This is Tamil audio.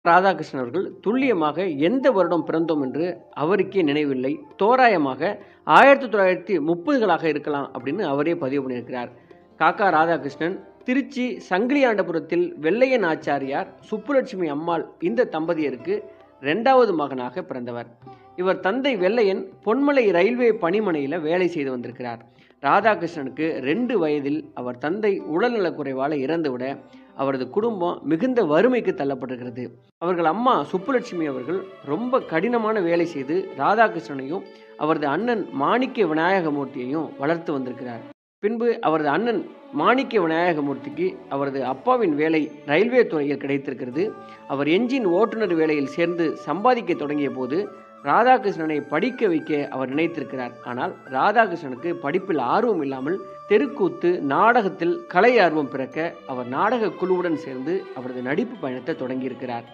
ராதாகிருஷ்ணன் அவர்கள் துல்லியமாக எந்த வருடம் பிறந்தோம் என்று அவருக்கே நினைவில்லை. தோராயமாக 1930களாக இருக்கலாம் அப்படின்னு அவரே பதிவு பண்ணியிருக்கிறார். காக்கா ராதாகிருஷ்ணன் திருச்சி சங்கிலியாண்டபுரத்தில் வெள்ளையன் ஆச்சாரியார், சுப்புலட்சுமி அம்மாள் இந்த தம்பதியருக்கு 2வது மகனாக பிறந்தவர். இவர் தந்தை வெள்ளையன் பொன்மலை ரயில்வே பணிமனையில் வேலை செய்து வந்திருக்கிறார். ராதாகிருஷ்ணனுக்கு 2 வயதில் அவர் தந்தை உடல்நலக்குறைவால் இறந்துவிட அவரது குடும்பம் மிகுந்த வறுமைக்கு தள்ளப்பட்டிருக்கிறது. அவர்கள் அம்மா சுப்புலட்சுமி அவர்கள் ரொம்ப கடினமான வேலை செய்து ராதாகிருஷ்ணனையும் அவரது அண்ணன் மாணிக்க விநாயகமூர்த்தியையும் வளர்த்து வந்திருக்கிறார். பின்பு அவரது அண்ணன் மாணிக்க விநாயகமூர்த்திக்கு அவரது அப்பாவின் வேலை ரயில்வே துறையில் கிடைத்திருக்கிறது. அவர் என்ஜின் ஓட்டுநர் வேலையில் சேர்ந்து சம்பாதிக்க தொடங்கிய போது ராதாகிருஷ்ணனை படிக்க வைக்க அவர் நினைத்திருக்கிறார். ஆனால் ராதாகிருஷ்ணனுக்கு படிப்பில் ஆர்வம் இல்லாமல் தெருக்கூத்து, நாடகத்தில் கலை ஆர்வம் பிறக்க அவர் நாடக குழுவுடன் சேர்ந்து அவரது நடிப்பு பயணத்தை தொடங்கியிருக்கிறார்.